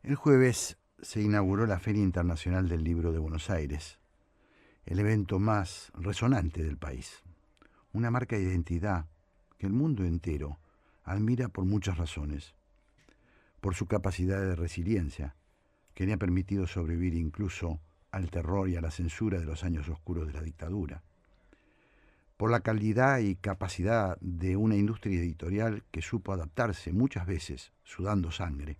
El jueves se inauguró la Feria Internacional del Libro de Buenos Aires, el evento más resonante del país, una marca de identidad que el mundo entero admira por muchas razones, por su capacidad de resiliencia, que le ha permitido sobrevivir incluso al terror y a la censura de los años oscuros de la dictadura, por la calidad y capacidad de una industria editorial que supo adaptarse muchas veces, sudando sangre,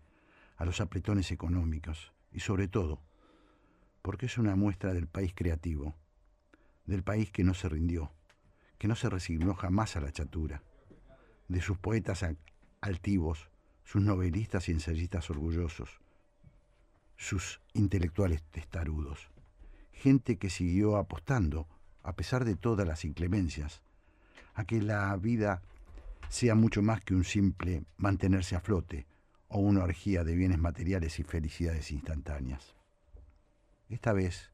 a los apretones económicos y sobre todo porque es una muestra del país creativo, del país que no se rindió, que no se resignó jamás a la chatura, de sus poetas altivos, sus novelistas y ensayistas orgullosos, sus intelectuales testarudos, gente que siguió apostando, a pesar de todas las inclemencias, a que la vida sea mucho más que un simple mantenerse a flote o una orgía de bienes materiales y felicidades instantáneas. Esta vez,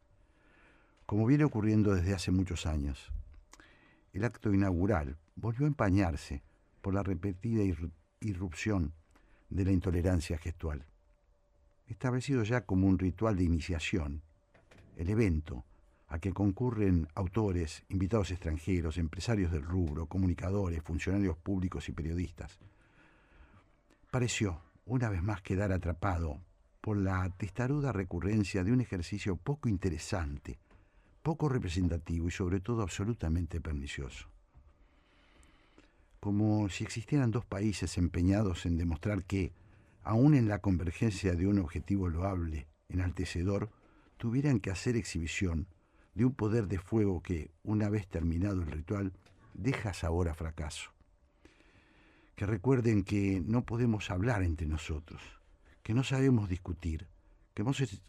como viene ocurriendo desde hace muchos años, el acto inaugural volvió a empañarse por la repetida irrupción de la intolerancia gestual. Establecido ya como un ritual de iniciación, el evento, a que concurren autores, invitados extranjeros, empresarios del rubro, comunicadores, funcionarios públicos y periodistas, pareció una vez más quedar atrapado por la testaruda recurrencia de un ejercicio poco interesante, poco representativo y sobre todo absolutamente pernicioso. Como si existieran dos países empeñados en demostrar que, aun en la convergencia de un objetivo loable, enaltecedor, tuvieran que hacer exhibición de un poder de fuego que, una vez terminado el ritual, deja sabor a fracaso. Que recuerden que no podemos hablar entre nosotros, que no sabemos discutir,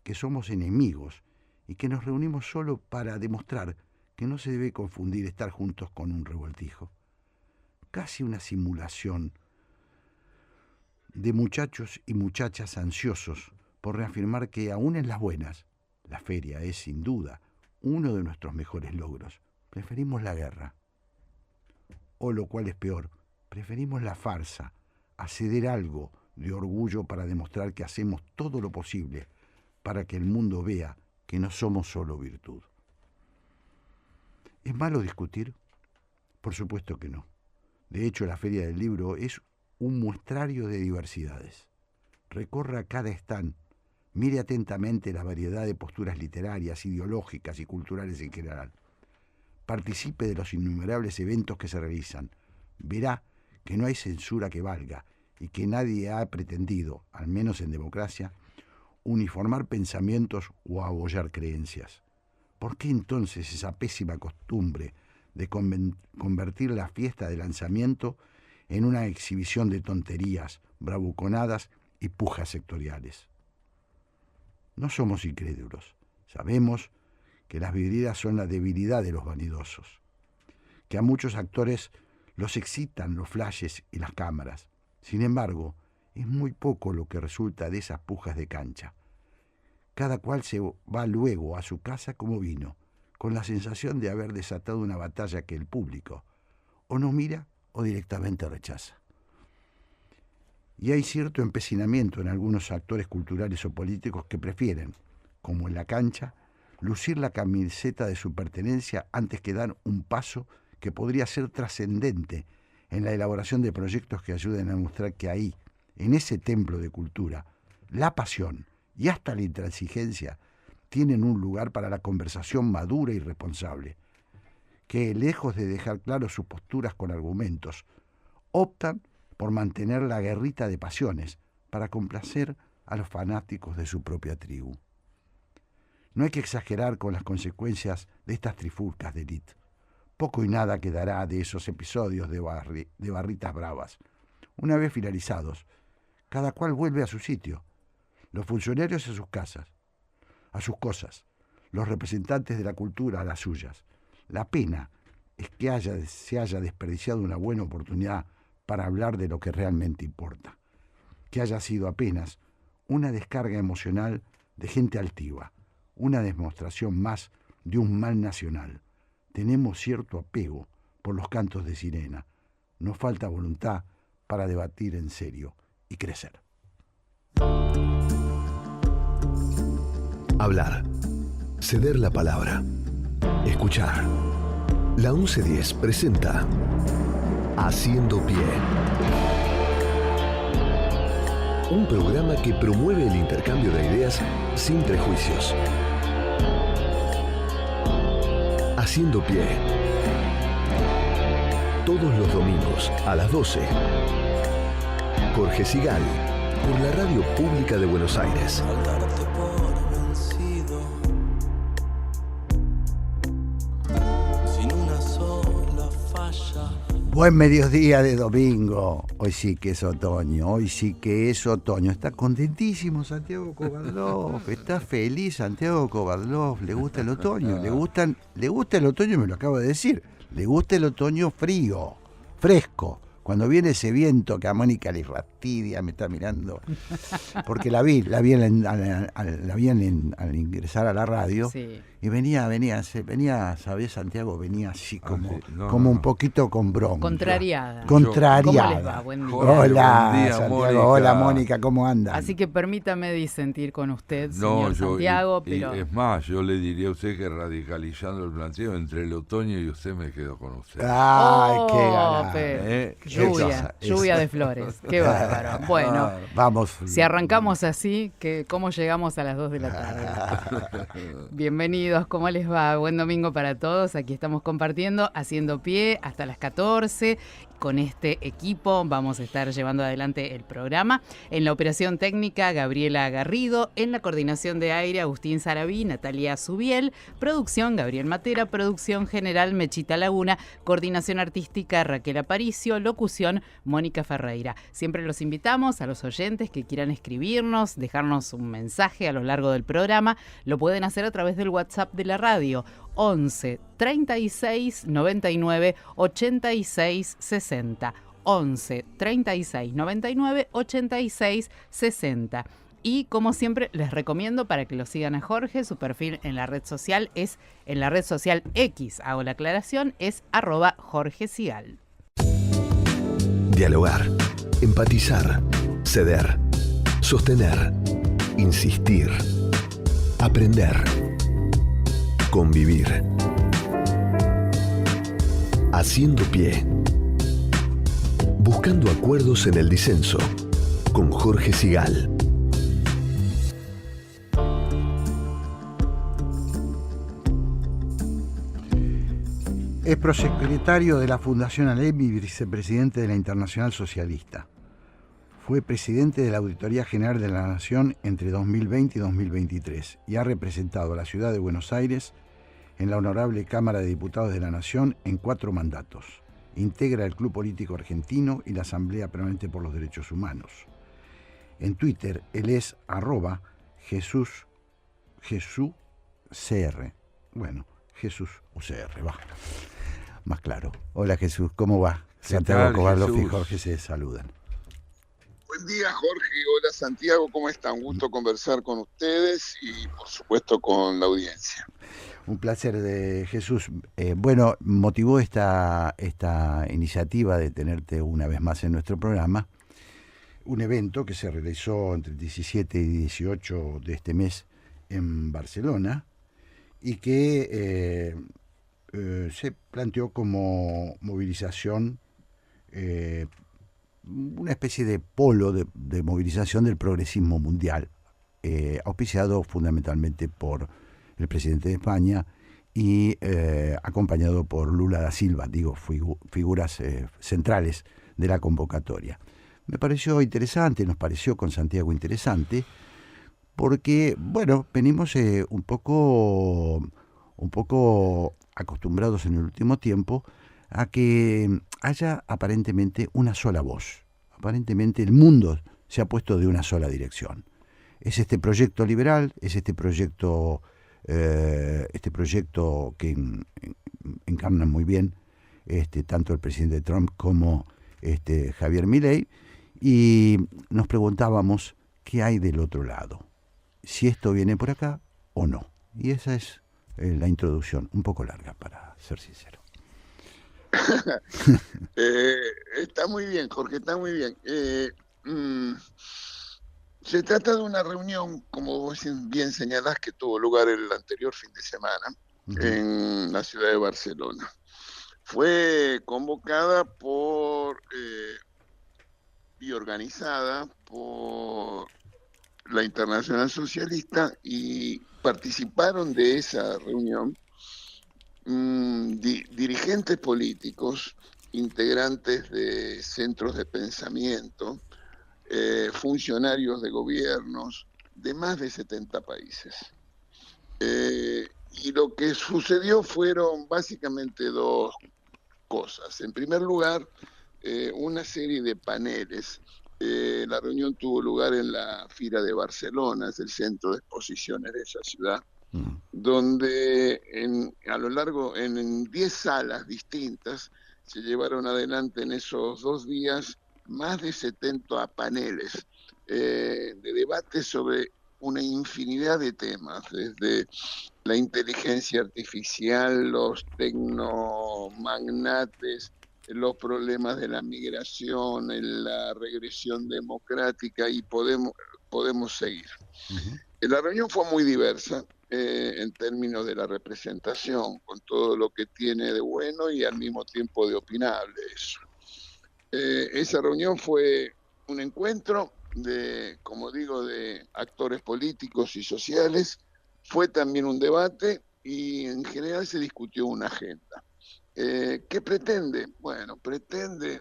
que somos enemigos y que nos reunimos solo para demostrar que no se debe confundir estar juntos con un revoltijo. Casi una simulación de muchachos y muchachas ansiosos por reafirmar que aún en las buenas, la feria es sin duda uno de nuestros mejores logros. Preferimos la guerra. O lo cual es peor, preferimos la farsa, a ceder algo de orgullo para demostrar que hacemos todo lo posible para que el mundo vea que no somos solo virtud. ¿Es malo discutir? Por supuesto que no. De hecho, la Feria del Libro es un muestrario de diversidades. Recorra cada stand, mire atentamente la variedad de posturas literarias, ideológicas y culturales en general. Participe de los innumerables eventos que se realizan. Verá que no hay censura que valga y que nadie ha pretendido, al menos en democracia, uniformar pensamientos o abollar creencias. ¿Por qué entonces esa pésima costumbre de convertir la fiesta de lanzamiento en una exhibición de tonterías, bravuconadas y pujas sectoriales? No somos incrédulos. Sabemos que las vidrieras son la debilidad de los vanidosos, que a muchos actores los excitan los flashes y las cámaras. Sin embargo, es muy poco lo que resulta de esas pujas de cancha. Cada cual se va luego a su casa como vino, con la sensación de haber desatado una batalla que el público o no mira o directamente rechaza. Y hay cierto empecinamiento en algunos actores culturales o políticos que prefieren, como en la cancha, lucir la camiseta de su pertenencia antes que dar un paso que podría ser trascendente en la elaboración de proyectos que ayuden a mostrar que ahí, en ese templo de cultura, la pasión y hasta la intransigencia tienen un lugar para la conversación madura y responsable, que, lejos de dejar claro sus posturas con argumentos, optan por mantener la guerrita de pasiones para complacer a los fanáticos de su propia tribu. No hay que exagerar con las consecuencias de estas trifulcas de élite. Poco y nada quedará de esos episodios de barritas bravas. Una vez finalizados, cada cual vuelve a su sitio, los funcionarios a sus casas, a sus cosas, los representantes de la cultura a las suyas. La pena es que se haya desperdiciado una buena oportunidad para hablar de lo que realmente importa, que haya sido apenas una descarga emocional de gente altiva, una demostración más de un mal nacional. Tenemos cierto apego por los cantos de sirena. Nos falta voluntad para debatir en serio y crecer. Hablar. Ceder la palabra. Escuchar. La 1110 presenta Haciendo Pie. Un programa que promueve el intercambio de ideas sin prejuicios. Haciendo Pie. Todos los domingos a las 12. Jorge Sigal, por la Radio Pública de Buenos Aires. Al darte por vencido, sin una sola falla. Buen mediodía de domingo. Hoy sí que es otoño, hoy sí que es otoño. Está contentísimo Santiago Kovadlov, está feliz Santiago Kovadlov. Le gusta el otoño, le gusta el otoño, me lo acabo de decir. Le gusta el otoño frío, fresco. Cuando viene ese viento que a Mónica le fastidia, me está mirando, porque la vi al ingresar a la radio, sí. Y venía, ¿sabés, Santiago? Venía así como, un poquito con bronca. Contrariada. ¿Cómo les va? Buen día. Hola, buen día, Santiago. Mónica. Hola, Mónica, ¿cómo andan? Así que permítame disentir con usted, señor Santiago, pero... es más, yo le diría a usted que radicalizando el planteo, entre el otoño y usted me quedo con usted. ¡Ay, qué ganas! Lluvia de flores. ¡Qué bárbaro! Bueno, vamos. Si arrancamos así, ¿cómo llegamos a las 2 de la tarde? Bienvenidos, ¿cómo les va? Buen domingo para todos. Aquí estamos compartiendo, haciendo pie hasta las 14. Con este equipo vamos a estar llevando adelante el programa. En la operación técnica, Gabriela Garrido. En la coordinación de aire, Agustín Sarabí, Natalia Subiel. Producción, Gabriel Matera. Producción general, Mechita Laguna. Coordinación artística, Raquel Aparicio. Locución, Mónica Ferreira. Siempre los invitamos a los oyentes que quieran escribirnos, dejarnos un mensaje a lo largo del programa. Lo pueden hacer a través del WhatsApp de la radio. 11 36 99 86 60. 11 36 99 86 60. Y como siempre les recomiendo para que lo sigan a Jorge, su perfil en la red social es en la red social X, hago la aclaración, es @JorgeSigal. Dialogar, empatizar, ceder, sostener, insistir, aprender, convivir. Haciendo Pie. Buscando acuerdos en el disenso. Con Jorge Sigal. Es prosecretario de la Fundación Alem y vicepresidente de la Internacional Socialista. Fue presidente de la Auditoría General de la Nación entre 2020 y 2023 y ha representado a la ciudad de Buenos Aires en la Honorable Cámara de Diputados de la Nación en 4 mandatos. Integra el Club Político Argentino y la Asamblea Permanente por los Derechos Humanos. En Twitter, él es @JesúsCR. Bueno, Jesús UCR, va. Más claro. Hola Jesús, ¿cómo va? Santiago Kovadlov y Jorge se saludan. Buen día, Jorge. Hola, Santiago. ¿Cómo están? Un gusto conversar con ustedes y, por supuesto, con la audiencia. Un placer, Jesús. Bueno, motivó esta iniciativa de tenerte una vez más en nuestro programa, un evento que se realizó entre el 17 y 18 de este mes en Barcelona y que se planteó como movilización, una especie de polo de movilización del progresismo mundial, auspiciado fundamentalmente por el presidente de España y acompañado por Lula da Silva, figuras centrales de la convocatoria. Me pareció interesante, nos pareció con Santiago interesante, porque, bueno, venimos un poco acostumbrados en el último tiempo a que haya aparentemente una sola voz. Aparentemente el mundo se ha puesto de una sola dirección. Es este proyecto liberal, es este proyecto que encarnan muy bien tanto el presidente Trump como Javier Milei, y nos preguntábamos qué hay del otro lado, si esto viene por acá o no. Y esa es la introducción, un poco larga para ser sincero. Está muy bien, Jorge, está muy bien. Se trata de una reunión, como vos bien señalás, que tuvo lugar el anterior fin de semana en la ciudad de Barcelona. Fue convocada y organizada por la Internacional Socialista, y participaron de esa reunión dirigentes políticos, integrantes de centros de pensamiento, funcionarios de gobiernos de más de 70 países. Y lo que sucedió fueron básicamente dos cosas. En primer lugar, una serie de paneles. La reunión tuvo lugar en la Fira de Barcelona, es el centro de exposiciones de esa ciudad, donde a lo largo, en 10 salas distintas, se llevaron adelante en esos 2 días más de 70 paneles de debate sobre una infinidad de temas, desde la inteligencia artificial, los tecnomagnates, los problemas de la migración, la regresión democrática, y podemos seguir. La reunión fue muy diversa en términos de la representación, con todo lo que tiene de bueno y al mismo tiempo de opinable eso. Esa reunión fue un encuentro como digo, de actores políticos y sociales. Fue también un debate y en general se discutió una agenda. ¿Qué pretende? Bueno, pretende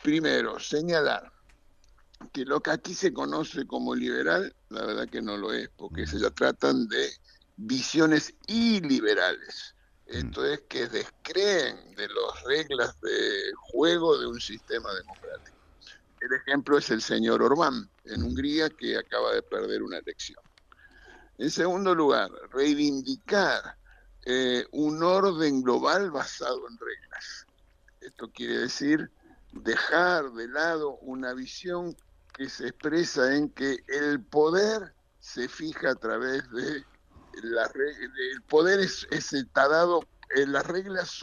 primero señalar que lo que aquí se conoce como liberal, la verdad que no lo es, porque se ya tratan de visiones iliberales. Esto es que descreen de las reglas de juego de un sistema democrático. El ejemplo es el señor Orbán en Hungría, que acaba de perder una elección. En segundo lugar, reivindicar un orden global basado en reglas. Esto quiere decir dejar de lado una visión que se expresa en que el poder se fija a través de el poder está dado, las reglas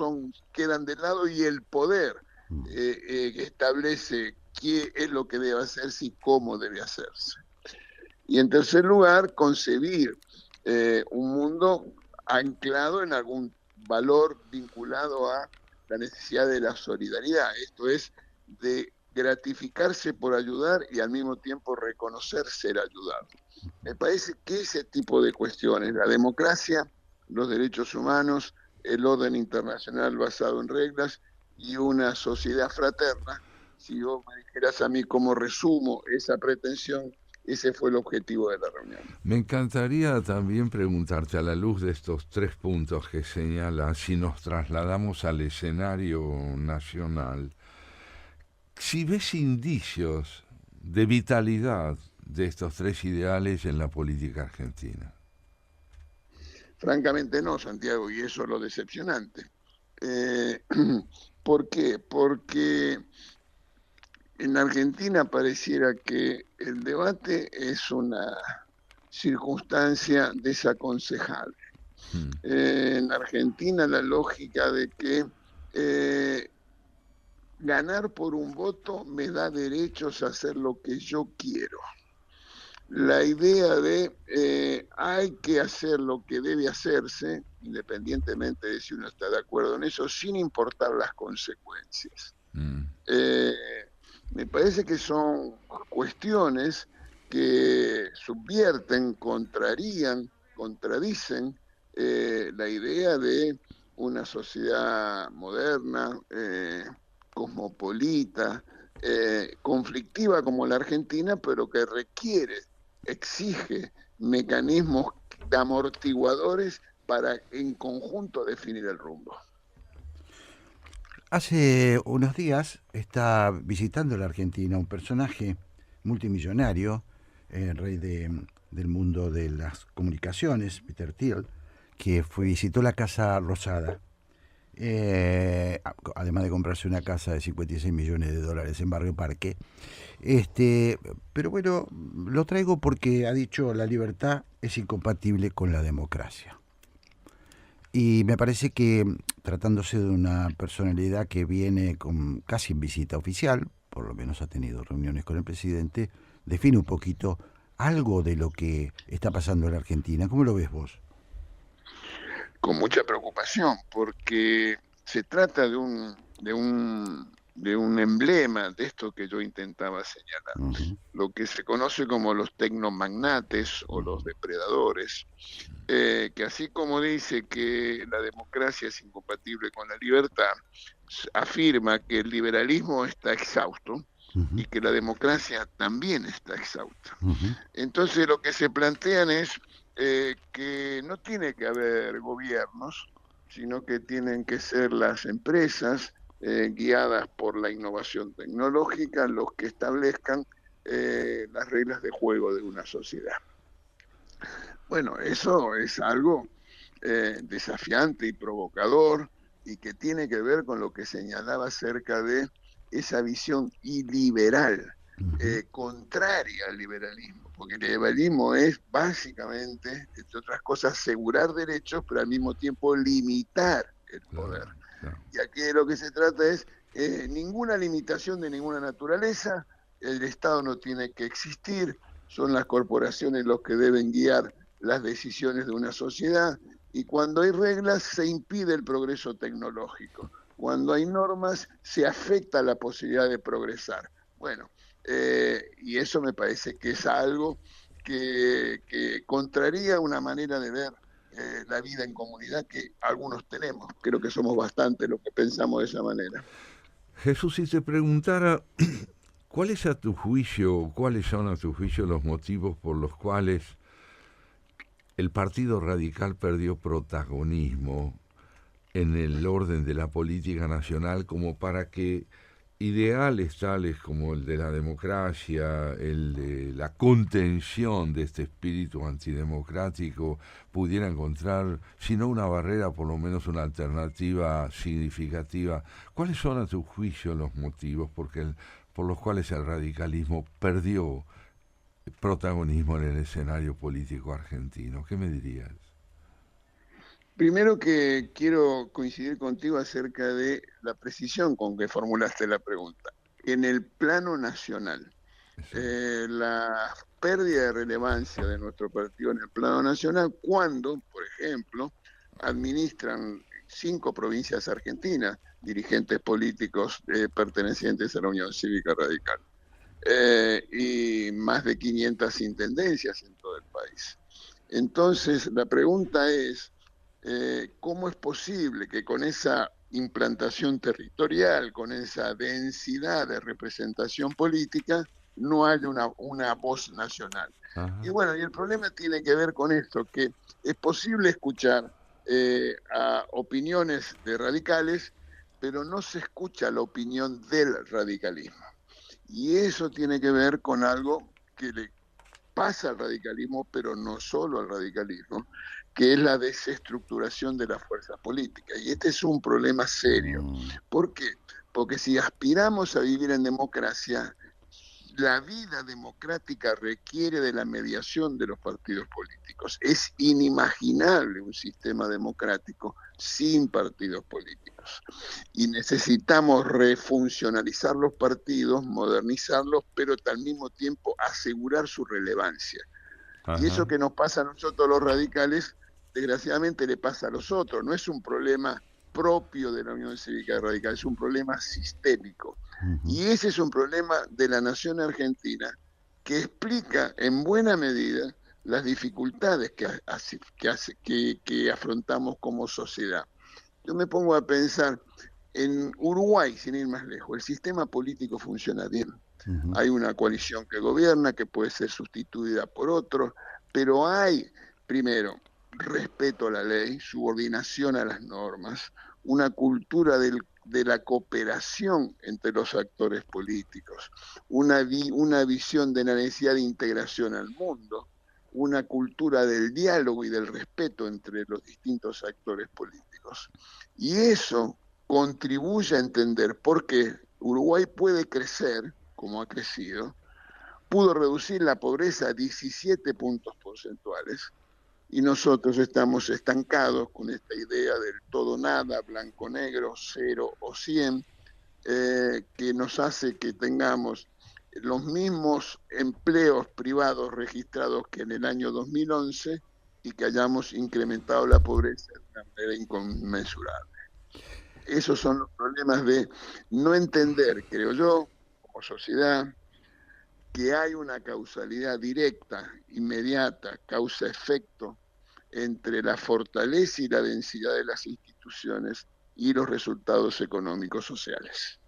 quedan de lado, y el poder establece qué es lo que debe hacerse y cómo debe hacerse. Y en tercer lugar, concebir un mundo anclado en algún valor vinculado a la necesidad de la solidaridad. Esto es, de gratificarse por ayudar y al mismo tiempo reconocer ser ayudado. Me parece que ese tipo de cuestiones, la democracia, los derechos humanos, el orden internacional basado en reglas y una sociedad fraterna, si vos me dijeras a mí cómo resumo esa pretensión, ese fue el objetivo de la reunión. Me encantaría también preguntarte, a la luz de estos 3 puntos que señala, si nos trasladamos al escenario nacional, si ves indicios de vitalidad de estos 3 ideales en la política argentina. Francamente no, Santiago, y eso es lo decepcionante. ¿Por qué? Porque en Argentina pareciera que el debate es una circunstancia desaconsejable. En Argentina la lógica de que ganar por un voto me da derechos a hacer lo que yo quiero. La idea de hay que hacer lo que debe hacerse, independientemente de si uno está de acuerdo en eso, sin importar las consecuencias. Me parece que son cuestiones que subvierten, contradicen la idea de una sociedad moderna, cosmopolita, conflictiva como la Argentina, pero que exige mecanismos amortiguadores para en conjunto definir el rumbo. Hace unos días está visitando la Argentina un personaje multimillonario, el rey del mundo de las comunicaciones, Peter Thiel, que visitó la Casa Rosada, además de comprarse una casa de $56 millones en Barrio Parque. Pero bueno, lo traigo porque ha dicho la libertad es incompatible con la democracia. Y me parece que, tratándose de una personalidad que viene casi en visita oficial, por lo menos ha tenido reuniones con el presidente, define un poquito algo de lo que está pasando en la Argentina. ¿Cómo lo ves vos? Con mucha preocupación, porque se trata de un emblema de esto que yo intentaba señalar. Ujú. Lo que se conoce como los tecnomagnates o los depredadores, que así como dice que la democracia es incompatible con la libertad, afirma que el liberalismo está exhausto Ujú. y que la democracia también está exhausta. Ujú. Entonces lo que se plantean es que no tiene que haber gobiernos, sino que tienen que ser las empresas guiadas por la innovación tecnológica los que establezcan las reglas de juego de una sociedad. Bueno, eso es algo desafiante y provocador y que tiene que ver con lo que señalaba acerca de esa visión iliberal, contraria al liberalismo, porque el liberalismo es básicamente, entre otras cosas, asegurar derechos, pero al mismo tiempo limitar el poder. Claro, claro. Y aquí de lo que se trata es ninguna limitación de ninguna naturaleza, el Estado no tiene que existir, son las corporaciones los que deben guiar las decisiones de una sociedad, y cuando hay reglas se impide el progreso tecnológico, cuando hay normas se afecta la posibilidad de progresar. Bueno, y eso me parece que es algo que contraría una manera de ver la vida en comunidad que algunos tenemos. Creo que somos bastante los que pensamos de esa manera. Jesús, si te preguntara, ¿cuáles son a tu juicio los motivos por los cuales el Partido Radical perdió protagonismo en el orden de la política nacional como para que ideales tales como el de la democracia, el de la contención de este espíritu antidemocrático, pudiera encontrar, si no una barrera, por lo menos una alternativa significativa? ¿Cuáles son, a tu juicio, los motivos por los cuales el radicalismo perdió protagonismo en el escenario político argentino? ¿Qué me dirías? Primero que quiero coincidir contigo acerca de la precisión con que formulaste la pregunta. En el plano nacional, la pérdida de relevancia de nuestro partido en el plano nacional, cuando, por ejemplo, administran 5 provincias argentinas, dirigentes políticos pertenecientes a la Unión Cívica Radical, y más de 500 intendencias en todo el país. Entonces, la pregunta es, ¿cómo es posible que con esa implantación territorial, con esa densidad de representación política, no haya una voz nacional? Ajá. Y bueno, y el problema tiene que ver con esto, que es posible escuchar a opiniones de radicales, pero no se escucha la opinión del radicalismo. Y eso tiene que ver con algo que le pasa al radicalismo, pero no solo al radicalismo, que es la desestructuración de las fuerzas políticas. Y este es un problema serio. ¿Por qué? Porque si aspiramos a vivir en democracia, la vida democrática requiere de la mediación de los partidos políticos. Es inimaginable un sistema democrático sin partidos políticos. Y necesitamos refuncionalizar los partidos, modernizarlos, pero al mismo tiempo asegurar su relevancia. Ajá. Y eso que nos pasa a nosotros los radicales, desgraciadamente le pasa a los otros. No es un problema propio de la Unión Cívica Radical, es un problema sistémico. Y ese es un problema de la nación argentina que explica en buena medida las dificultades que afrontamos como sociedad. Yo me pongo a pensar, en Uruguay, sin ir más lejos, el sistema político funciona bien. Hay una coalición que gobierna, que puede ser sustituida por otro, pero hay, primero, respeto a la ley, subordinación a las normas, una cultura de la cooperación entre los actores políticos, una visión de la necesidad de integración al mundo, una cultura del diálogo y del respeto entre los distintos actores políticos. Y eso contribuye a entender por qué Uruguay puede crecer, como ha crecido, pudo reducir la pobreza a 17 puntos porcentuales, y nosotros estamos estancados con esta idea del todo nada, blanco-negro, 0 o 100, que nos hace que tengamos los mismos empleos privados registrados que en el año 2011 y que hayamos incrementado la pobreza de una manera inconmensurable. Esos son los problemas de no entender, creo yo, como sociedad, que hay una causalidad directa, inmediata, causa-efecto, entre la fortaleza y la densidad de las instituciones y los resultados económicos sociales.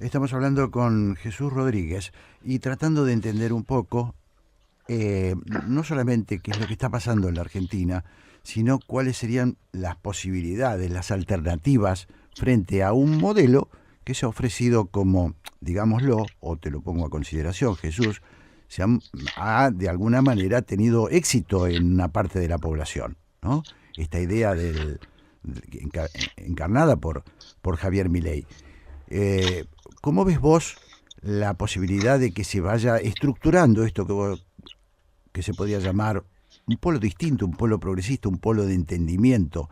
Estamos hablando con Jesús Rodríguez y tratando de entender un poco, no solamente qué es lo que está pasando en la Argentina, sino cuáles serían las posibilidades, las alternativas frente a un modelo que se ha ofrecido como, digámoslo, o te lo pongo a consideración, Jesús, ha de alguna manera tenido éxito en una parte de la población, ¿no? Esta idea encarnada por Javier Milei. ¿Cómo ves vos la posibilidad de que se vaya estructurando esto que se podría llamar un polo distinto, un polo progresista, un polo de entendimiento?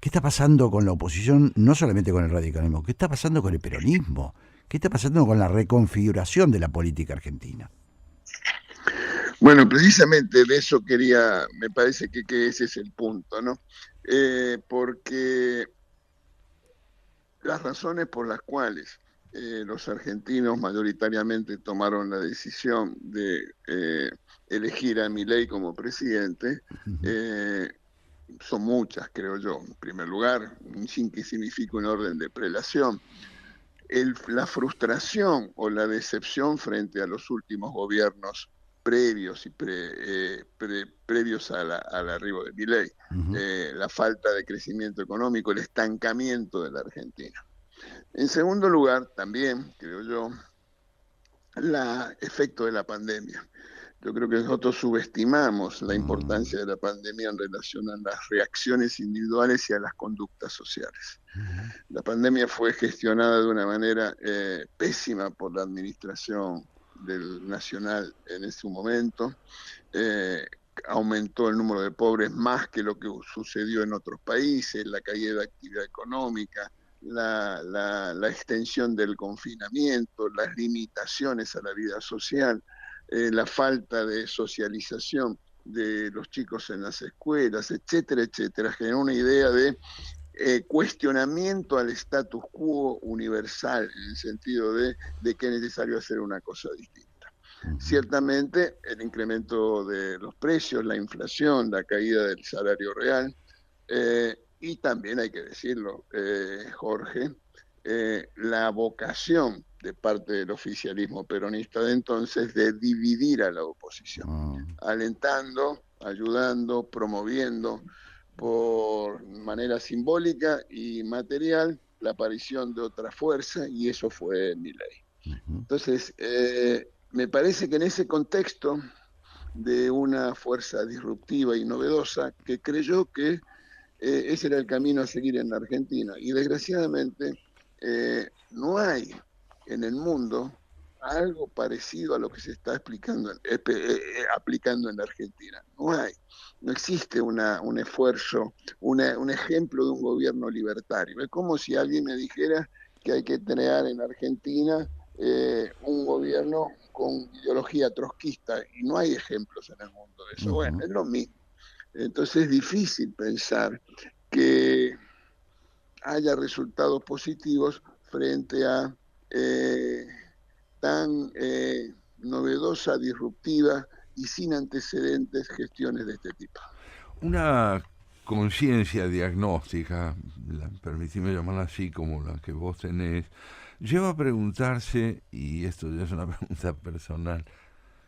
¿Qué está pasando con la oposición, no solamente con el radicalismo? ¿Qué está pasando con el peronismo? ¿Qué está pasando con la reconfiguración de la política argentina? Bueno, precisamente de eso me parece que ese es el punto, ¿no? Porque las razones por las cuales los argentinos mayoritariamente tomaron la decisión de elegir a Milei como presidente, son muchas, creo yo. En primer lugar, sin que signifique un orden de prelación, la frustración o la decepción frente a los últimos gobiernos previos y previos al arribo de Milei, la falta de crecimiento económico, el estancamiento de la Argentina. En segundo lugar, también, creo yo, el efecto de la pandemia. Yo creo que nosotros subestimamos la importancia de la pandemia en relación a las reacciones individuales y a las conductas sociales. La pandemia fue gestionada de una manera pésima por la administración nacional en ese momento. Aumentó el número de pobres más que lo que sucedió en otros países, la caída de actividad económica, la extensión del confinamiento, las limitaciones a la vida social, la falta de socialización de los chicos en las escuelas, etcétera, etcétera, generó una idea de cuestionamiento al status quo universal, en el sentido de que es necesario hacer una cosa distinta. Ciertamente, el incremento de los precios, la inflación, la caída del salario real, y también hay que decirlo, Jorge, la vocación de parte del oficialismo peronista de entonces de dividir a la oposición, alentando, ayudando, promoviendo por manera simbólica y material la aparición de otra fuerza, y eso fue Milei. Entonces, me parece que en ese contexto de una fuerza disruptiva y novedosa que creyó que ese era el camino a seguir en la Argentina, y desgraciadamente no hay en el mundo algo parecido a lo que se está aplicando en la Argentina. No existe un esfuerzo, un ejemplo de un gobierno libertario. Es como si alguien me dijera que hay que crear en Argentina un gobierno con ideología trotskista, y no hay ejemplos en el mundo de eso. Bueno, es lo mismo. Entonces es difícil pensar que haya resultados positivos frente a tan novedosa, disruptiva y sin antecedentes gestiones de este tipo. Una conciencia diagnóstica, permitime llamarla así como la que vos tenés, lleva a preguntarse, y esto ya es una pregunta personal,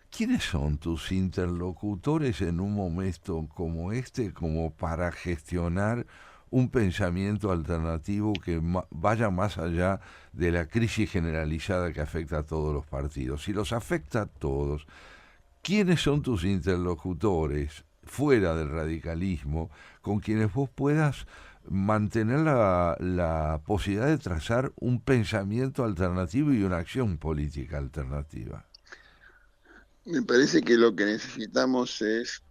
¿quiénes son tus interlocutores en un momento como este, como para gestionar un pensamiento alternativo que vaya más allá de la crisis generalizada que afecta a todos los partidos? Si los afecta a todos, ¿quiénes son tus interlocutores fuera del radicalismo con quienes vos puedas mantener la posibilidad de trazar un pensamiento alternativo y una acción política alternativa? Me parece que lo que necesitamos es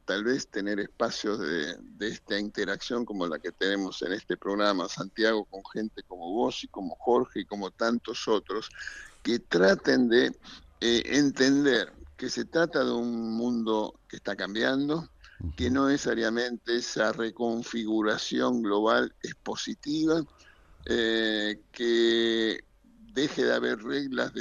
tal vez tener espacios de esta interacción como la que tenemos en este programa, Santiago, con gente como vos y como Jorge y como tantos otros, que traten de entender que se trata de un mundo que está cambiando, que no necesariamente esa reconfiguración global es positiva, que deje de haber reglas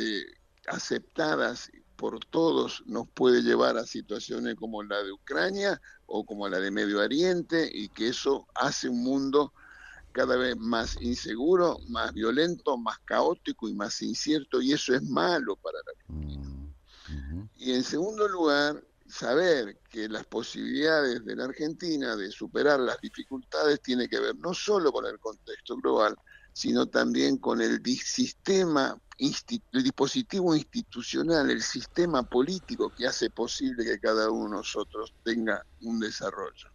aceptadas por todos nos puede llevar a situaciones como la de Ucrania o como la de Medio Oriente, y que eso hace un mundo cada vez más inseguro, más violento, más caótico y más incierto, y eso es malo para la Argentina. Y en segundo lugar, saber que las posibilidades de la Argentina de superar las dificultades tiene que ver no solo con el contexto global, sino también con el dispositivo institucional, el sistema político que hace posible que cada uno de nosotros tenga un desarrollo.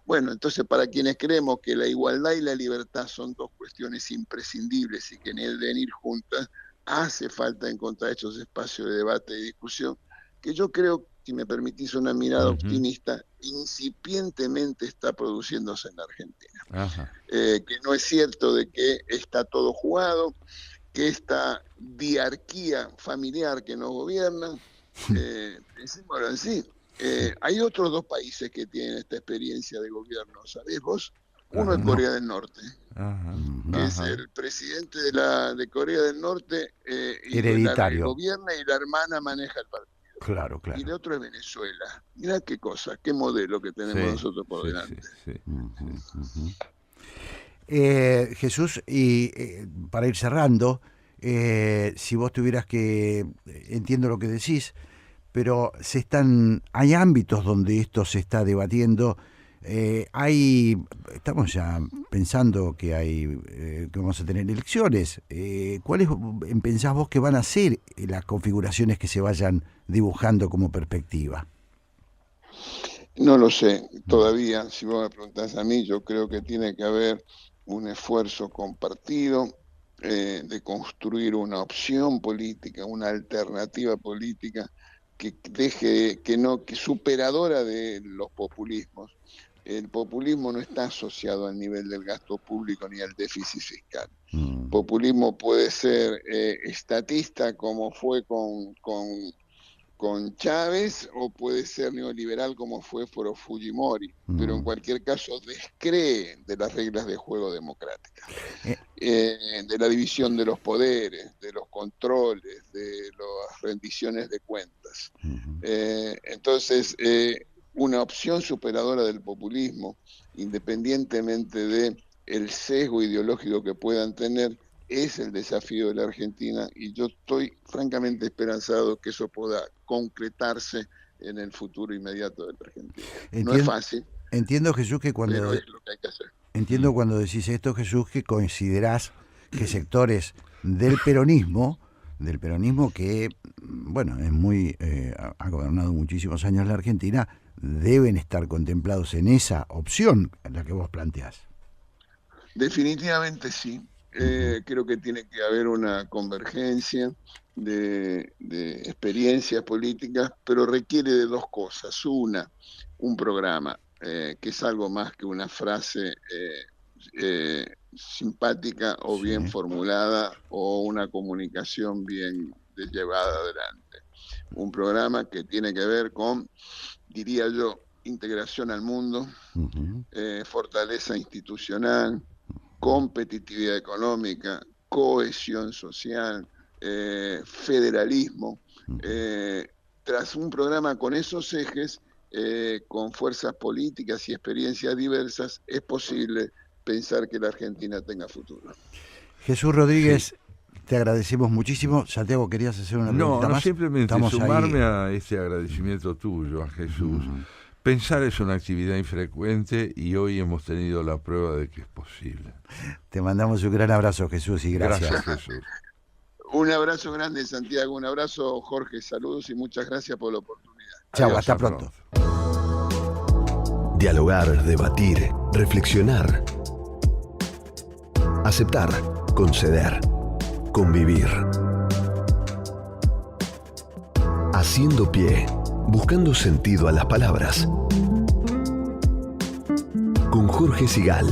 Bueno, entonces para quienes creemos que la igualdad y la libertad son dos cuestiones imprescindibles y que deben ir juntas, hace falta encontrar esos espacios de debate y discusión, que yo creo, si me permitís una mirada optimista, incipientemente está produciéndose en la Argentina. Que no es cierto de que está todo jugado, que esta diarquía familiar que nos gobierna, pensémoslo así, hay otros dos países que tienen esta experiencia de gobierno, ¿sabés vos? Uno es Corea del Norte, que es el presidente de Corea del Norte, hereditario. Gobierna y la hermana maneja el partido. Claro. Y el otro es Venezuela. Mirá qué cosa, qué modelo que tenemos nosotros por delante. Jesús, y para ir cerrando, si vos tuvieras que, entiendo lo que decís, pero hay ámbitos donde esto se está debatiendo. Estamos ya pensando que vamos a tener elecciones. ¿Cuáles pensás vos que van a ser las configuraciones que se vayan dibujando como perspectiva? No lo sé todavía. Si vos me preguntás a mí, yo creo que tiene que haber un esfuerzo compartido de construir una opción política, una alternativa política que superadora de los populismos. El populismo no está asociado al nivel del gasto público ni al déficit fiscal. Populismo puede ser estatista, como fue con Chávez, o puede ser neoliberal, como fue por Fujimori, pero en cualquier caso descree de las reglas de juego democráticas, de la división de los poderes, de los controles, de las rendiciones de cuentas. Entonces, una opción superadora del populismo, independientemente de el sesgo ideológico que puedan tener, es el desafío de la Argentina, y yo estoy francamente esperanzado que eso pueda concretarse en el futuro inmediato de la Argentina. No es fácil. Entiendo, Jesús, que pero es lo que hay que hacer. Entiendo cuando decís esto, Jesús, que considerás que sectores del peronismo que, bueno, ha gobernado muchísimos años la Argentina, deben estar contemplados en esa opción en la que vos planteás. Definitivamente sí. Creo que tiene que haber una convergencia de experiencias políticas, pero requiere de dos cosas. Una, un programa, que es algo más que una frase simpática o bien formulada, o una comunicación bien llevada adelante. Un programa que tiene que ver con, diría yo, integración al mundo, fortaleza institucional, competitividad económica, cohesión social, federalismo. Tras un programa con esos ejes, con fuerzas políticas y experiencias diversas, es posible pensar que la Argentina tenga futuro. Jesús Rodríguez, te agradecemos muchísimo. Santiago, ¿querías hacer una pregunta más? No, simplemente sumarme a este agradecimiento tuyo, a Jesús. Pensar es una actividad infrecuente y hoy hemos tenido la prueba de que es posible. Te mandamos un gran abrazo, Jesús, y gracias. Gracias, Jesús. Un abrazo grande, Santiago. Un abrazo, Jorge. Saludos y muchas gracias por la oportunidad. Chao, hasta pronto. Dialogar, debatir, reflexionar. Aceptar, conceder, convivir. Haciendo pie, Buscando sentido a las palabras. Con Jorge Sigal.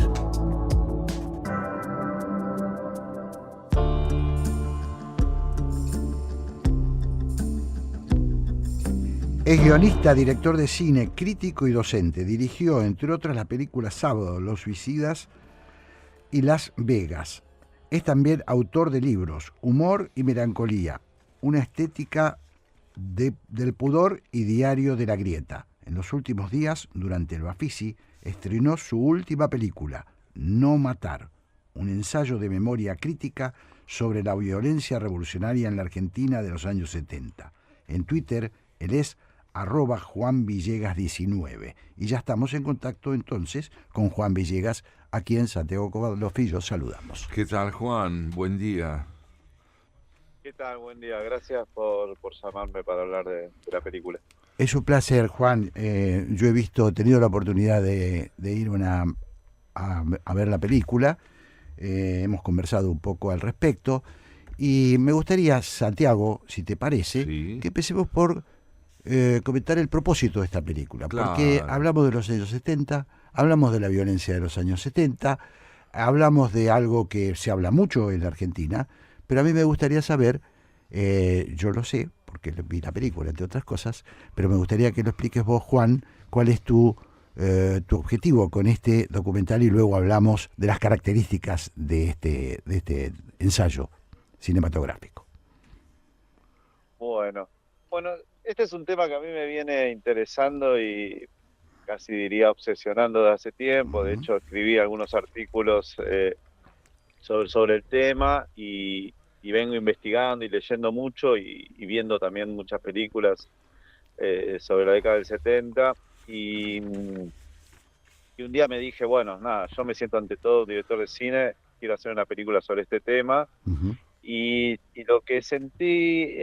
Es guionista, director de cine, crítico y docente. Dirigió, entre otras, la película Sábado, Los Suicidas y Las Vegas. Es también autor de libros, Humor y Melancolía, una estética del pudor y Diario de la Grieta. En los últimos días, durante el Bafisi, estrenó su última película, No Matar, un ensayo de memoria crítica sobre la violencia revolucionaria en la Argentina de los años 70. En Twitter, él es @JuanVillegas19. Y ya estamos en contacto entonces con Juan Villegas, a quien Santiago Cobalofillo saludamos. ¿Qué tal, Juan? Buen día. ¿Qué tal? Buen día. Gracias por llamarme para hablar de la película. Es un placer, Juan. Yo he tenido la oportunidad de ir a ver la película. Hemos conversado un poco al respecto. Y me gustaría, Santiago, si te parece, Sí. que empecemos por comentar el propósito de esta película. Claro. Porque hablamos de los años 70, hablamos de la violencia de los años 70, hablamos de algo que se habla mucho en la Argentina, pero a mí me gustaría saber, yo lo sé, porque vi la película, entre otras cosas, pero me gustaría que lo expliques vos, Juan, cuál es tu objetivo con este documental, y luego hablamos de las características de este ensayo cinematográfico. Bueno, este es un tema que a mí me viene interesando y casi diría obsesionando de hace tiempo. De hecho, escribí algunos artículos sobre el tema y vengo investigando y leyendo mucho y viendo también muchas películas sobre la década del 70. Y un día me dije, bueno, nada, yo me siento ante todo director de cine, quiero hacer una película sobre este tema. Uh-huh. Y lo que sentí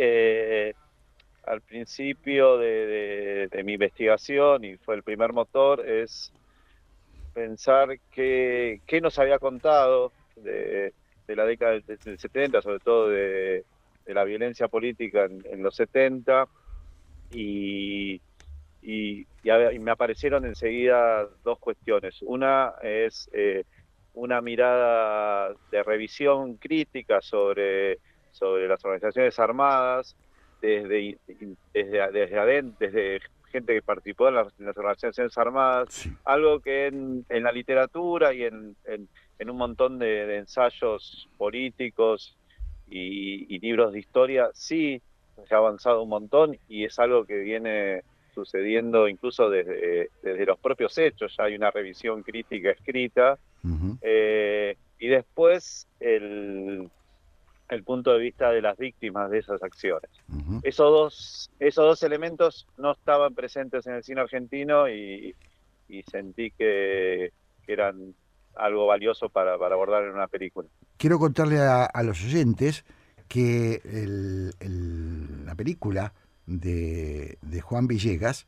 al principio de mi investigación, y fue el primer motor, es pensar qué nos había contado de la década del 70, sobre todo de la violencia política en los 70, y me aparecieron enseguida dos cuestiones. Una es una mirada de revisión crítica sobre las organizaciones armadas, desde gente que participó en las organizaciones armadas, Sí. algo que en la literatura y en un montón de ensayos políticos y libros de historia sí se ha avanzado un montón, y es algo que viene sucediendo incluso desde los propios hechos. Ya hay una revisión crítica escrita. Uh-huh. Y después el punto de vista de las víctimas de esas acciones. Uh-huh. Esos dos elementos no estaban presentes en el cine argentino y sentí que eran algo valioso para abordar en una película. Quiero contarle a los oyentes que la película de Juan Villegas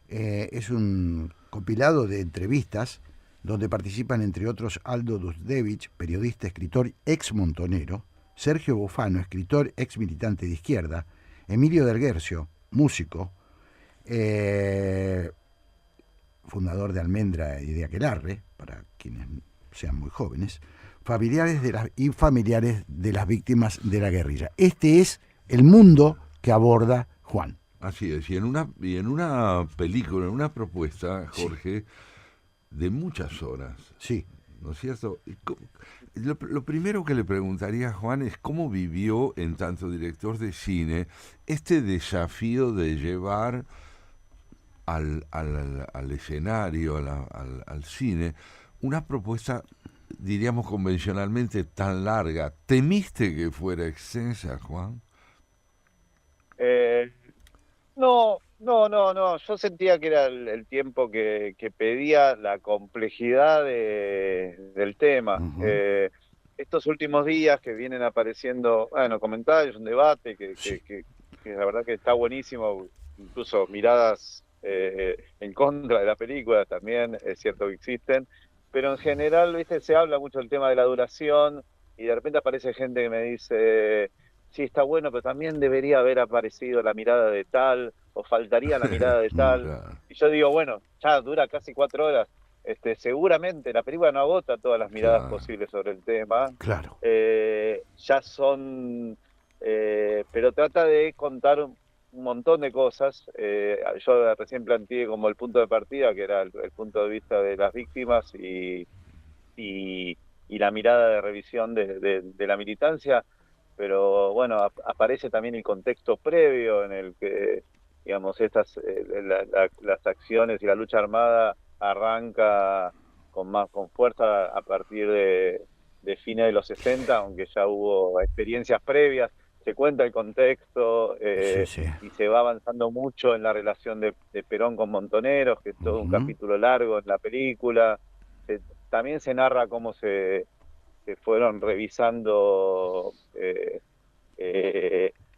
es un compilado de entrevistas donde participan, entre otros, Aldo Dusdevich, periodista, escritor, ex montonero; Sergio Bufano, escritor, ex militante de izquierda; Emilio Del Guercio, músico, fundador de Almendra y de Aquelarre, para quienes sean muy jóvenes; familiares de las víctimas de la guerrilla. Este es el mundo que aborda Juan. Así es, y en una película, en una propuesta, Jorge, de muchas horas. Sí. ¿No es cierto? Lo primero que le preguntaría a Juan es cómo vivió, en tanto director de cine, este desafío de llevar al escenario, al cine, una propuesta, diríamos convencionalmente, tan larga. ¿Temiste que fuera extensa, Juan? No. Yo sentía que era el tiempo que pedía la complejidad del tema. Uh-huh. Estos últimos días que vienen apareciendo, comentarios, un debate que la verdad que está buenísimo, incluso miradas en contra de la película también, es cierto que existen, pero en general, ¿viste? Se habla mucho del tema de la duración, y de repente aparece gente que me dice, sí, está bueno, pero también debería haber aparecido la mirada de tal, o faltaría la mirada de tal. Claro. Y yo digo, bueno, ya dura casi 4 horas. Seguramente la película no agota todas las miradas Claro. posibles sobre el tema. Claro. Ya son, pero trata de contar un montón de cosas. Yo recién planteé como el punto de partida, que era el punto de vista de las víctimas y la mirada de revisión de la militancia, pero bueno, aparece también el contexto previo en el que, digamos, las acciones y la lucha armada arranca con fuerza a partir de fines de los 60, aunque ya hubo experiencias previas. Se cuenta el contexto Sí. y se va avanzando mucho en la relación de Perón con Montoneros, que es todo un capítulo largo en la película. También se narra cómo se fueron revisando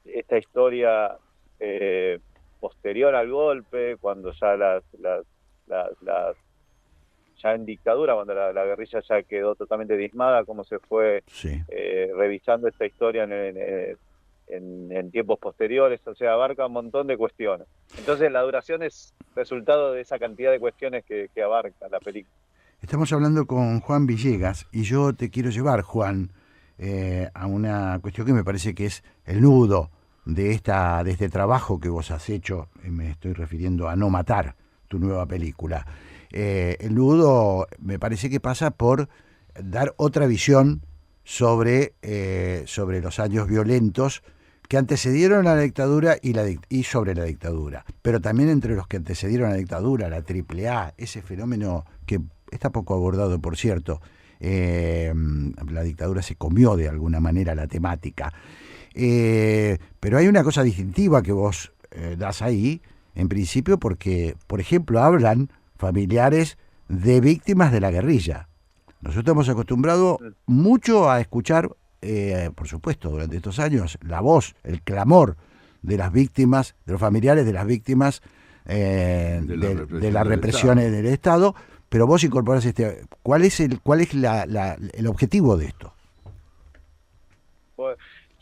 esta historia posterior al golpe, cuando ya ya en dictadura, cuando la guerrilla ya quedó totalmente diezmada, cómo se fue revisando esta historia en tiempos posteriores. O sea, abarca un montón de cuestiones. Entonces la duración es resultado de esa cantidad de cuestiones que abarca la película. Estamos hablando con Juan Villegas y yo te quiero llevar, Juan, a una cuestión que me parece que es el nudo de este trabajo que vos has hecho. Me estoy refiriendo a No Matar, tu nueva película. El nudo me parece que pasa por dar otra visión sobre los años violentos que antecedieron a la dictadura y sobre la dictadura, pero también entre los que antecedieron a la dictadura, la AAA, ese fenómeno que está poco abordado, por cierto. La dictadura se comió de alguna manera la temática. Pero hay una cosa distintiva que vos das ahí, en principio, porque, por ejemplo, hablan familiares de víctimas de la guerrilla. Nosotros estamos acostumbrados mucho a escuchar, por supuesto, durante estos años, la voz, el clamor de las víctimas, de los familiares de las víctimas de la represión del Estado. Pero vos incorporás ¿cuál es el objetivo de esto? Bueno,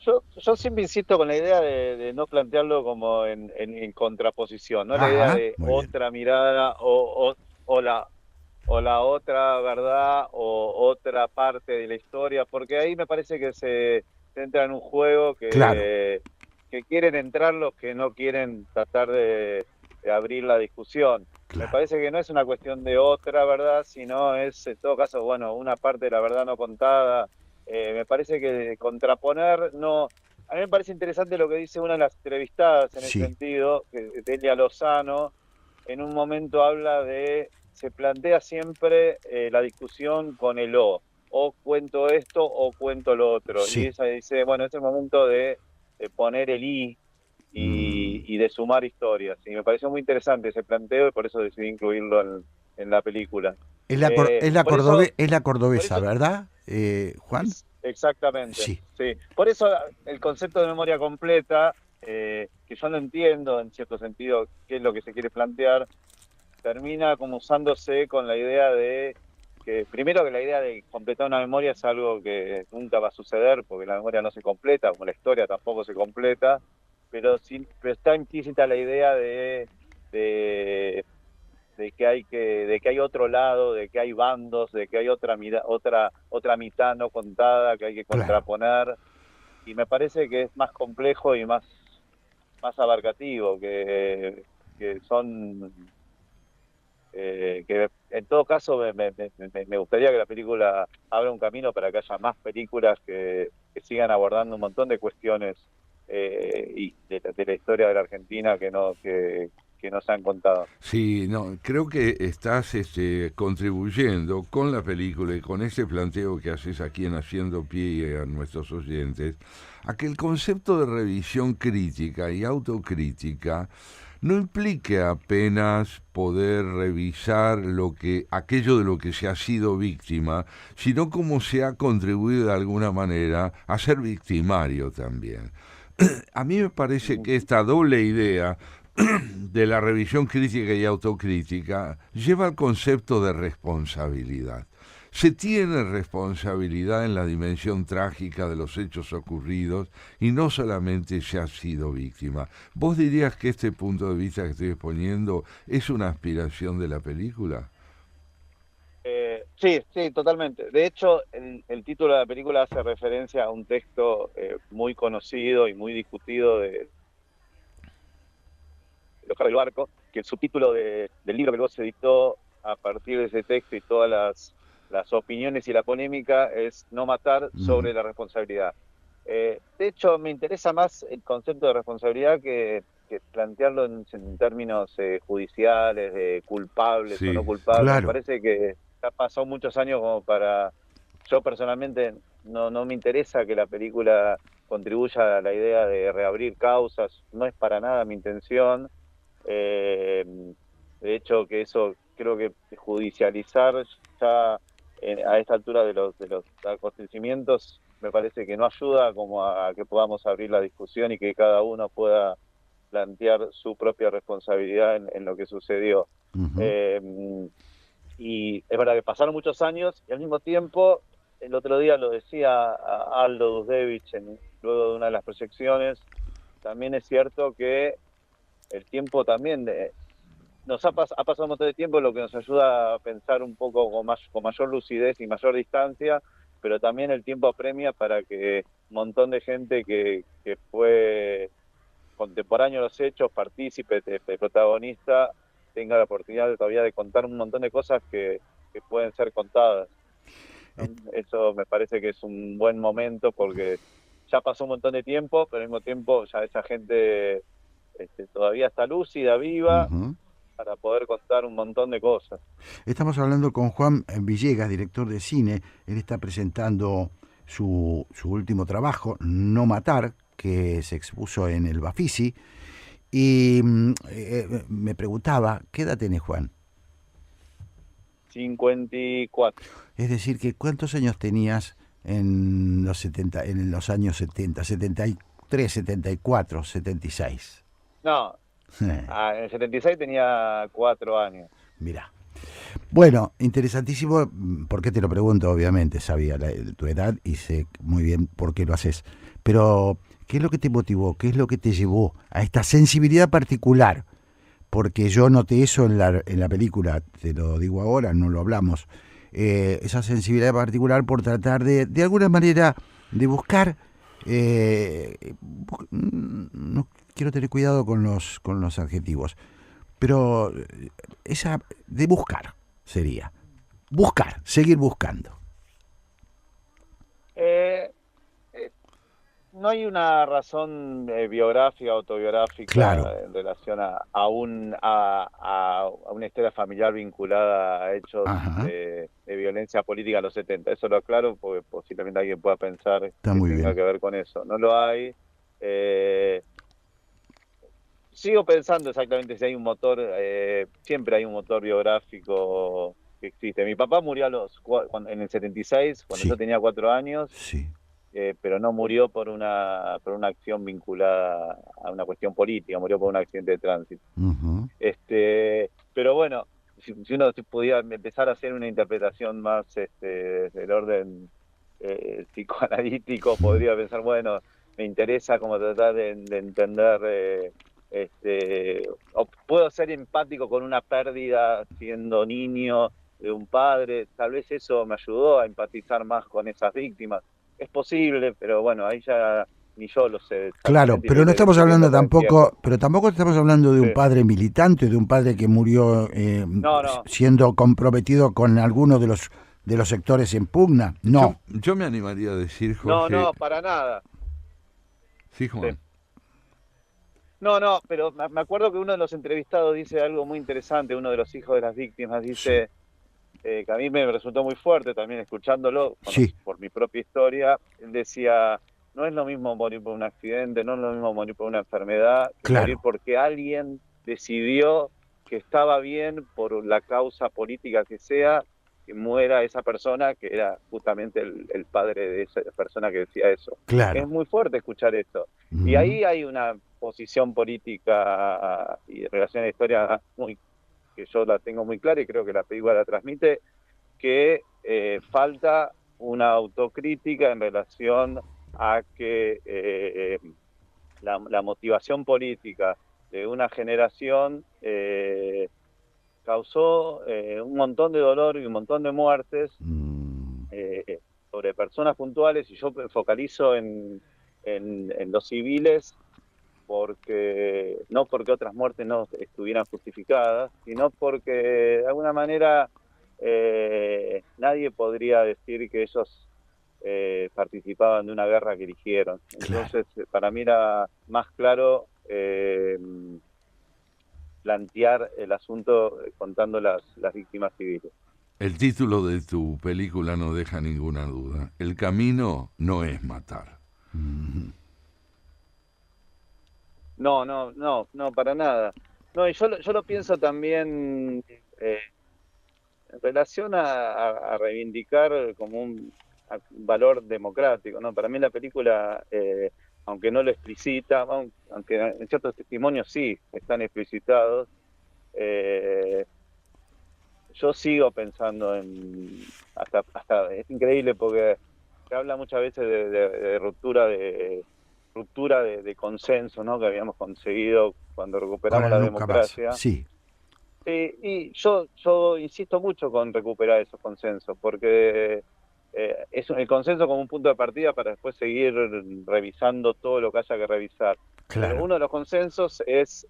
yo siempre insisto con la idea de no plantearlo como en contraposición, no la idea de otra mirada o la otra verdad o otra parte de la historia, porque ahí me parece que se entra en un juego que quieren entrar los que no quieren tratar de abrir la discusión. Me parece que no es una cuestión de otra verdad, sino es, en todo caso, bueno, una parte de la verdad no contada. Me parece que contraponer no... A mí me parece interesante lo que dice una de las entrevistadas en ese sentido, que Delia Lozano, en un momento habla se plantea siempre la discusión con el o cuento esto o cuento lo otro. Sí. Y ella dice, bueno, es el momento de poner el i y de sumar historias. Y me pareció muy interesante ese planteo y por eso decidí incluirlo en la película. Es la cordobesa, eso, ¿verdad, Juan? Exactamente. Sí. Por eso el concepto de memoria completa, que yo no entiendo en cierto sentido qué es lo que se quiere plantear, termina como usándose con la idea de primero que la idea de completar una memoria es algo que nunca va a suceder, porque la memoria no se completa, como la historia tampoco se completa, pero está implícita la idea de que hay otro lado, de que hay bandos, de que hay otra mitad no contada que hay que contraponer, y me parece que es más complejo y más abarcativo, que son que en todo caso me gustaría que la película abra un camino para que haya más películas que sigan abordando un montón de cuestiones y de la historia de la Argentina que no se han contado. Sí, creo que estás contribuyendo con la película y con ese planteo que haces aquí en Haciendo Pie a nuestros oyentes, a que el concepto de revisión crítica y autocrítica no implique apenas poder revisar aquello de lo que se ha sido víctima, sino cómo se ha contribuido de alguna manera a ser victimario también. A mí me parece que esta doble idea de la revisión crítica y autocrítica lleva al concepto de responsabilidad. Se tiene responsabilidad en la dimensión trágica de los hechos ocurridos y no solamente se ha sido víctima. ¿Vos dirías que este punto de vista que estoy exponiendo es una aspiración de la película? Sí, sí, totalmente. De hecho, el título de la película hace referencia a un texto muy conocido y muy discutido de Oscar del Barco, que el subtítulo del libro que luego se dictó a partir de ese texto y todas las opiniones y la polémica es no matar sobre la responsabilidad. De hecho, me interesa más el concepto de responsabilidad que plantearlo en términos judiciales, de culpables o Sí, no culpables. claro. Me parece que ha pasado muchos años como para... Yo personalmente no me interesa que la película contribuya a la idea de reabrir causas, no es para nada mi intención. De hecho, que eso creo que judicializar ya a esta altura de los acontecimientos me parece que no ayuda como a que podamos abrir la discusión y que cada uno pueda plantear su propia responsabilidad en lo que sucedió. Y es verdad que pasaron muchos años y al mismo tiempo, el otro día lo decía a Aldo Dusdevich luego de una de las proyecciones, también es cierto que el tiempo también ha pasado un montón de tiempo, lo que nos ayuda a pensar un poco con mayor lucidez y mayor distancia, pero también el tiempo apremia para que un montón de gente que fue contemporáneo a los hechos, partícipe, protagonista, tenga la oportunidad todavía de contar un montón de cosas que pueden ser contadas. Eso me parece que es un buen momento porque ya pasó un montón de tiempo, pero al mismo tiempo ya esa gente todavía está lúcida, viva, para poder contar un montón de cosas. Estamos hablando con Juan Villegas, director de cine. Él está presentando su último trabajo, No Matar, que se expuso en el Bafisi. Y me preguntaba, ¿qué edad tenés, Juan? 54. Es decir, que ¿cuántos años tenías en los años 70, 73, 74, 76? No, en el 76 tenía 4 años. Mirá. Bueno, interesantísimo. ¿Por qué te lo pregunto? Obviamente sabía tu edad y sé muy bien por qué lo haces. Pero, ¿qué es lo que te motivó? ¿Qué es lo que te llevó a esta sensibilidad particular? Porque yo noté eso en la película, te lo digo ahora, no lo hablamos. Esa sensibilidad particular por tratar de alguna manera de buscar... no quiero tener cuidado con los adjetivos, pero esa de buscar sería seguir buscando. No hay una razón biográfica, autobiográfica, Claro, en relación a una historia familiar vinculada a hechos de violencia política en los 70. Eso lo aclaro porque posiblemente alguien pueda pensar está que muy tenga bien. que ver con eso. No lo hay. Sigo pensando exactamente si hay un motor, siempre hay un motor biográfico que existe. Mi papá murió en el 76, cuando Sí. yo tenía 4 años. Sí. Pero no murió por una acción vinculada a una cuestión política, murió por un accidente de tránsito. Pero bueno, si uno pudiera empezar a hacer una interpretación más del orden psicoanalítico, podría pensar, bueno, me interesa como tratar de entender, o puedo ser empático con una pérdida siendo niño de un padre, tal vez eso me ayudó a empatizar más con esas víctimas. Es posible, pero bueno, ahí ya ni yo lo sé. Claro, pero no estamos hablando tampoco estamos hablando de un padre militante, de un padre que murió No. siendo comprometido con alguno de los sectores en pugna. No. Yo me animaría a decir, Jorge... No, para nada. Sí, Juan. Sí. No, pero me acuerdo que uno de los entrevistados dice algo muy interesante, uno de los hijos de las víctimas dice... que a mí me resultó muy fuerte también escuchándolo por mi propia historia. Él decía, no es lo mismo morir por un accidente, no es lo mismo morir por una enfermedad, que morir porque alguien decidió que estaba bien por la causa política que sea, que muera esa persona, que era justamente el padre de esa persona que decía eso. Claro. Es muy fuerte escuchar eso. Y ahí hay una posición política y en relación a la historia que yo la tengo muy clara y creo que la película la transmite, que falta una autocrítica en relación a que la motivación política de una generación causó un montón de dolor y un montón de muertes sobre personas puntuales, y yo focalizo en los civiles no porque otras muertes no estuvieran justificadas, sino porque de alguna manera nadie podría decir que ellos participaban de una guerra que eligieron. Entonces, para mí era más claro plantear el asunto contando las víctimas civiles. El título de tu película no deja ninguna duda. El camino no es matar. No, para nada. No, y yo lo pienso también en relación a reivindicar como un valor democrático, ¿no? Para mí la película, aunque no lo explicita, aunque en ciertos testimonios sí están explicitados, yo sigo pensando hasta es increíble porque se habla muchas veces de ruptura de consenso, ¿no? Que habíamos conseguido cuando recuperamos la democracia. Sí. Y yo insisto mucho con recuperar esos consensos, porque es el consenso como un punto de partida para después seguir revisando todo lo que haya que revisar. Claro. Pero uno de los consensos es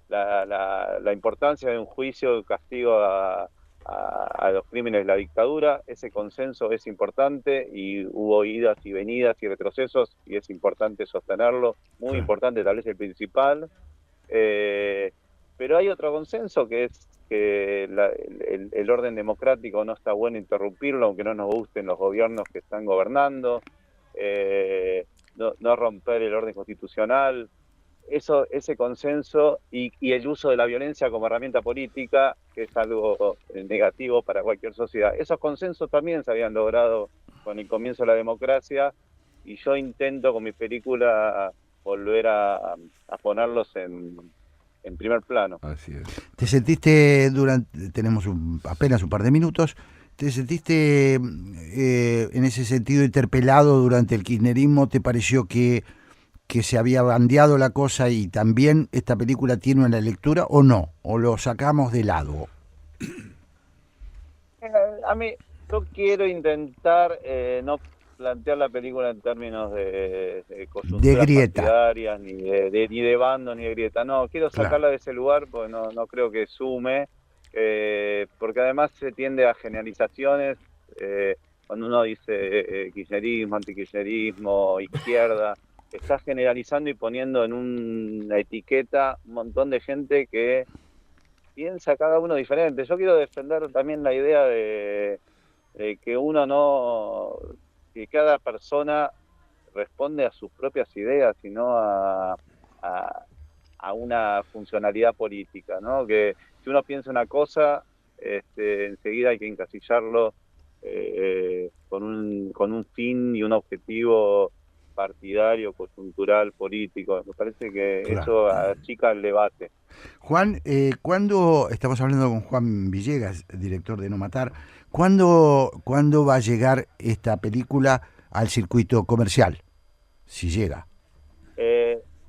la importancia de un juicio de castigo a los crímenes de la dictadura. Ese consenso es importante y hubo idas y venidas y retrocesos y es importante sostenerlo, muy importante, tal vez el principal. Pero hay otro consenso que es que el orden democrático no está bueno interrumpirlo, aunque no nos gusten los gobiernos que están gobernando, no romper el orden constitucional. Ese consenso y el uso de la violencia como herramienta política, que es algo negativo para cualquier sociedad. Esos consensos también se habían logrado con el comienzo de la democracia, y yo intento con mi película volver a ponerlos en primer plano. Así es. ¿Te sentiste tenemos apenas un par de minutos, te sentiste en ese sentido interpelado durante el kirchnerismo? ¿Te pareció que se había bandeado la cosa y también esta película tiene una lectura o no? ¿O lo sacamos de lado? A mí, yo quiero intentar no plantear la película en términos de coyunturas partidarias, ni de bando, ni de grieta. No, quiero sacarla de ese lugar porque no creo que sume, porque además se tiende a generalizaciones. Cuando uno dice kirchnerismo, antikirchnerismo, izquierda, está generalizando y poniendo en una etiqueta un montón de gente que piensa cada uno diferente. Yo quiero defender también la idea de que cada persona responde a sus propias ideas y no a una funcionalidad política, ¿no? Que si uno piensa una cosa, enseguida hay que encasillarlo con un fin y un objetivo partidario, coyuntural, político. Me parece que eso achica el debate. Juan, ¿cuándo estamos hablando con Juan Villegas, director de No Matar? ¿Cuándo va a llegar esta película al circuito comercial? Si llega.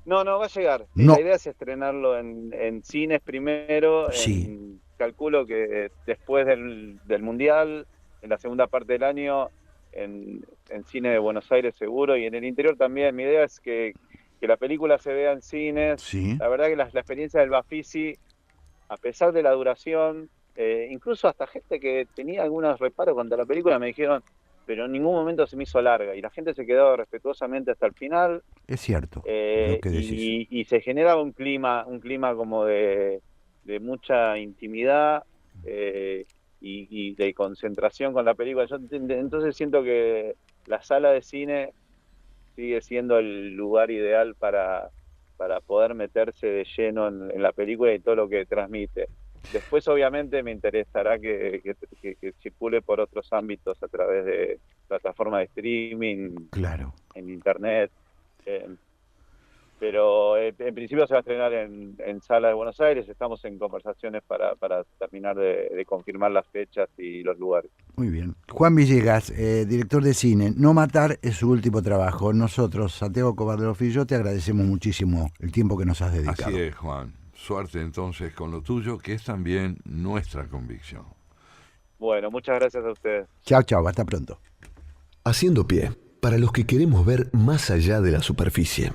No va a llegar. No. La idea es estrenarlo en cines primero. Sí. Calculo que después del Mundial, en la segunda parte del año, en cine de Buenos Aires seguro, y en el interior también. Mi idea es que la película se vea en cines. Sí. La verdad que la experiencia del Bafisi, a pesar de la duración, incluso hasta gente que tenía algunos reparos contra la película me dijeron, pero en ningún momento se me hizo larga, y la gente se quedó respetuosamente hasta el final. Es cierto lo que decís. Y se generaba un clima como de mucha intimidad y de concentración con la película. Yo entonces siento que la sala de cine sigue siendo el lugar ideal para poder meterse de lleno en la película y todo lo que transmite. Después, obviamente, me interesará que circule por otros ámbitos a través de plataformas de streaming, Claro. en internet. pero en principio se va a estrenar en Sala de Buenos Aires. Estamos en conversaciones para terminar de confirmar las fechas y los lugares. Muy bien. Juan Villegas, director de cine. No matar es su último trabajo. Nosotros, Santiago Cobarderoff y yo, te agradecemos muchísimo el tiempo que nos has dedicado. Así es, Juan. Suerte entonces con lo tuyo, que es también nuestra convicción. Bueno, muchas gracias a ustedes. Chao, chao. Hasta pronto. Haciendo pie, para los que queremos ver más allá de la superficie.